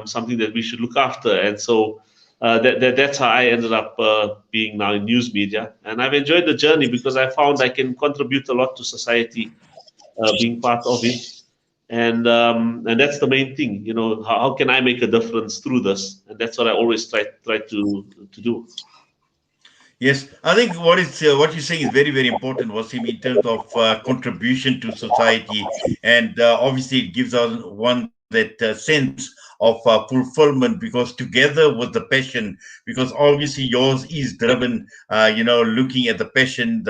something that we should look after. And so that's how I ended up being now in news media. And I've enjoyed the journey because I found I can contribute a lot to society being part of it. And that's the main thing, how can I make a difference through this? And that's what I always try to do. Yes, I think what you're saying is very, very important, Wasim, in terms of contribution to society, and obviously it gives us one that sense of fulfillment, because together with the passion, because obviously yours is driven, looking at the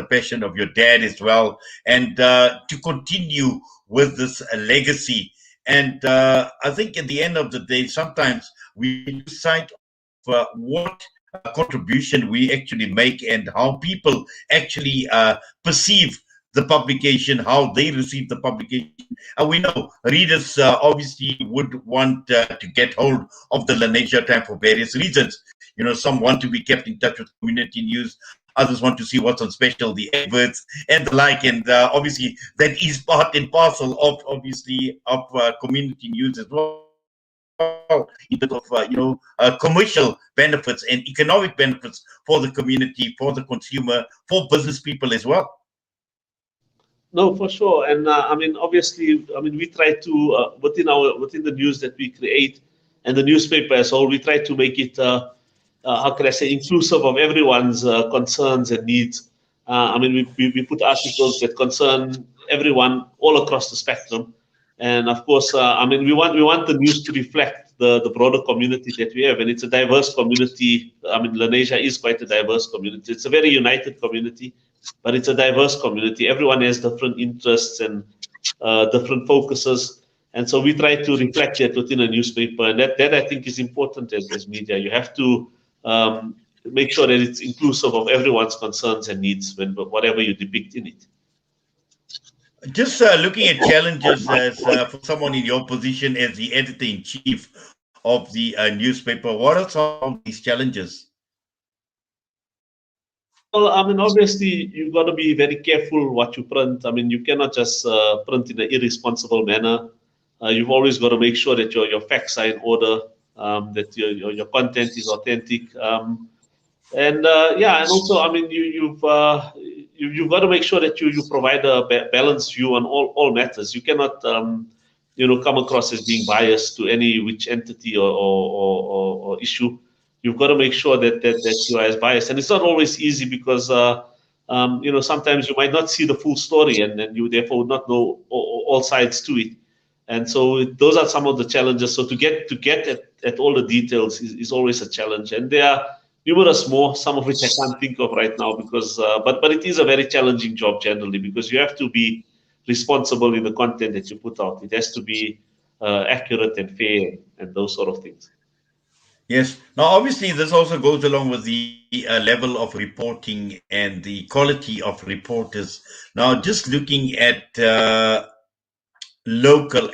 passion of your dad as well, and to continue with this legacy. And I think at the end of the day, sometimes we lose sight of what contribution we actually make, and how people actually perceive the publication, how they receive the publication. And we know readers obviously would want to get hold of the Lenasia Time for various reasons. Some want to be kept in touch with community news, others want to see what's on special, the adverts and the like, and obviously that is part and parcel of obviously of community news as well, in terms of commercial benefits and economic benefits for the community, for the consumer, for business people as well. No, for sure. And I mean, obviously, I mean, we try to within the news that we create and the newspaper as well, we try to make it how can I say, inclusive of everyone's concerns and needs. I mean, we put articles that concern everyone all across the spectrum. And of course, I mean, we want the news to reflect the broader community that we have, and it's a diverse community. I mean, Lenasia is quite a diverse community. It's a very united community, but it's a diverse community. Everyone has different interests and different focuses, and so we try to reflect that within a newspaper, and that I think is important as media. You have to make sure that it's inclusive of everyone's concerns and needs when whatever you depict in it. Just looking at challenges as for someone in your position as the editor in chief of the newspaper, what are some of these challenges? Well, I mean, obviously, you've got to be very careful what you print. I mean, you cannot just print in an irresponsible manner. You've always got to make sure that your facts are in order, that your content is authentic, and yeah, and also, I mean, you've got to make sure that you provide a balanced view on all matters. You cannot come across as being biased to any which entity or issue. You've got to make sure that you are as biased, and it's not always easy because sometimes you might not see the full story, and then you therefore would not know all sides to it. And so those are some of the challenges. So to get at all the details is always a challenge, and there are numerous more, some of which I can't think of right now because but it is a very challenging job generally because you have to be responsible in the content that you put out. It has to be accurate and fair and those sort of things. Yes. Now, obviously, this also goes along with the level of reporting and the quality of reporters. Now, just looking at a local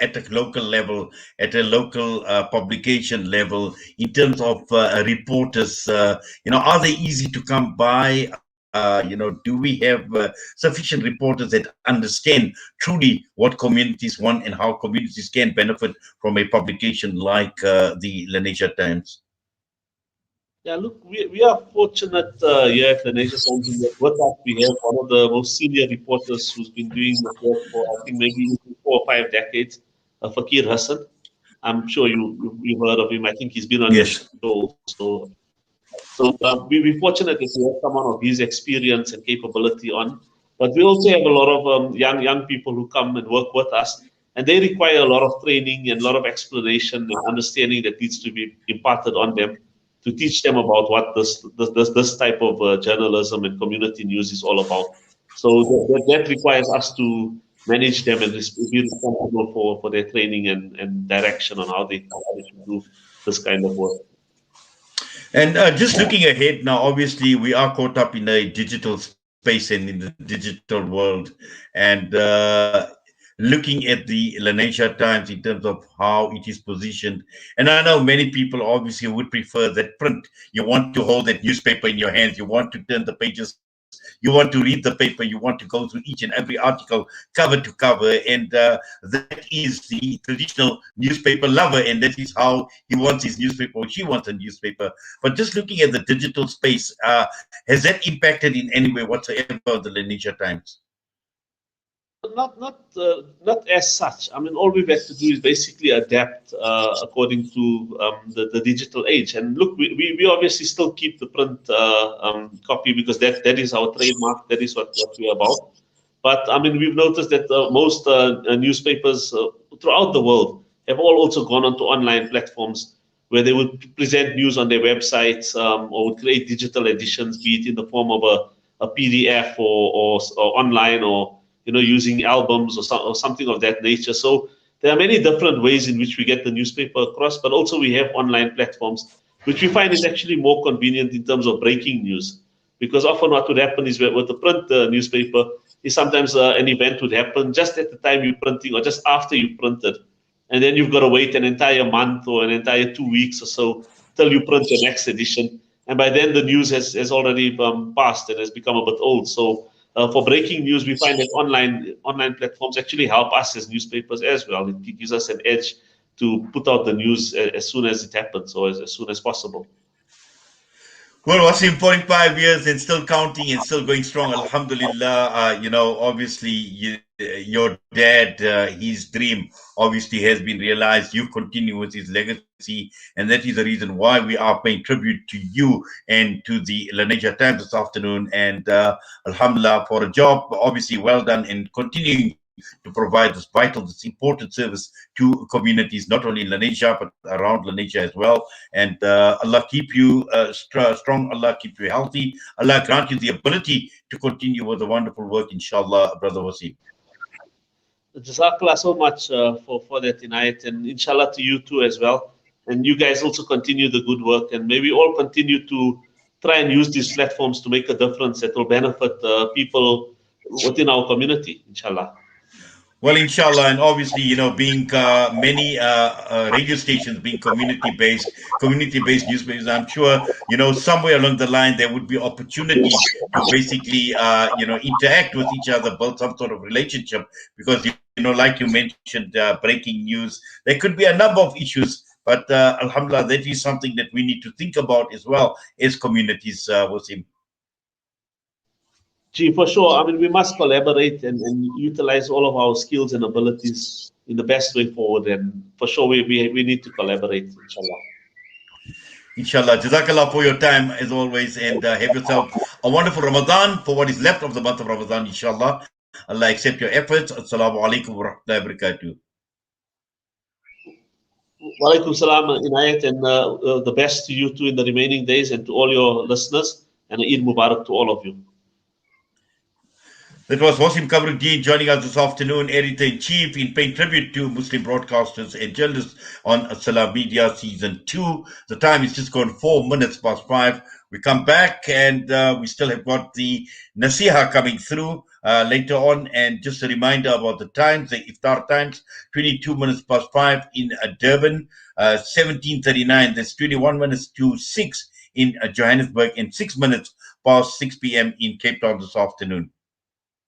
level, at a local publication level, in terms of reporters, are they easy to come by? Do we have sufficient reporters that understand truly what communities want and how communities can benefit from a publication like the Lenasia Times? Yeah, look, we are fortunate here at the Lenasia Times in that with us we have one of the most senior reporters who's been doing the work for I think maybe 4 or 5 decades, Fakir Hassan. I'm sure you've heard of him. I think he's been on your Yes. show also. So we're fortunate that we have someone of his experience and capability on. But we also have a lot of young people who come and work with us, and they require a lot of training and a lot of explanation and understanding that needs to be imparted on them to teach them about what this type of journalism and community news is all about. So that requires us to manage them and be responsible for their training and direction on how they should do this kind of work. And just looking ahead now, obviously, we are caught up in a digital space and in the digital world. And looking at the Lenasia Times in terms of how it is positioned. And I know many people obviously would prefer that print. You want to hold that newspaper in your hands, you want to turn the pages You want to read the paper, you want to go through each and every article cover to cover, and that is the traditional newspaper lover, and that is how he wants his newspaper, or she wants a newspaper. But just looking at the digital space, has that impacted in any way whatsoever the Lenasia Times? Not as such. I mean, all we've had to do is basically adapt according to the digital age. And look, we obviously still keep the print copy because that is our trademark. That is what we're about. But I mean, we've noticed that most newspapers throughout the world have all also gone onto online platforms where they would present news on their websites or would create digital editions, be it in the form of a PDF or online, or using albums or something of that nature. So there are many different ways in which we get the newspaper across, but also we have online platforms, which we find is actually more convenient in terms of breaking news. Because often what would happen is with the print newspaper is sometimes an event would happen just at the time you're printing or just after you printed. And then you've got to wait an entire month or an entire 2 weeks or so till you print the next edition. And by then the news has already passed and has become a bit old. So for breaking news, we find that online platforms actually help us as newspapers as well. It gives us an edge to put out the news as soon as it happens, or as soon as possible. Well, Wasim, 45 years and still counting and still going strong, alhamdulillah. Obviously, your dad, his dream obviously has been realized. You continue with his legacy, and that is the reason why we are paying tribute to you and to the Lenasia Times this afternoon. And alhamdulillah for a job, obviously well done, in continuing to provide this vital, this important service to communities, not only in Lenasia, but around Lenasia as well. And Allah keep you strong, Allah keep you healthy, Allah grant you the ability to continue with the wonderful work, inshallah, Brother Waseem. Jazakallah so much for that, Inayet, and inshallah to you too as well. And you guys also continue the good work, and may we all continue to try and use these platforms to make a difference that will benefit people within our community, inshallah. Well, inshallah, and obviously, being many radio stations being community-based newspapers, I'm sure, somewhere along the line there would be opportunities to basically, interact with each other, build some sort of relationship, because, like you mentioned, breaking news, there could be a number of issues, but alhamdulillah, that is something that we need to think about as well as communities, Waseem. Gee, for sure. I mean, we must collaborate and utilize all of our skills and abilities in the best way forward. And for sure, we need to collaborate, inshallah. Inshallah. Jazakallah for your time, as always, and have yourself a wonderful Ramadan for what is left of the month of Ramadan, inshallah. Allah accept your efforts. Assalamu alaikum wa rahmatullahi wa barakatuh. Wa alaikum salam, Inayet, and the best to you too in the remaining days, and to all your listeners, and Eid Mubarak to all of you. That was Waseem Camroodeen joining us this afternoon, editor-in-chief, in paying tribute to Muslim broadcasters and journalists on Salam Media Season 2. The time is just gone 4 minutes past 5. We come back and we still have got the Nasiha coming through later on. And just a reminder about the times, the iftar times, 22 minutes past 5 in Durban, 17:39, that's 21 minutes to 6 in Johannesburg, and 6 minutes past 6 p.m. in Cape Town this afternoon.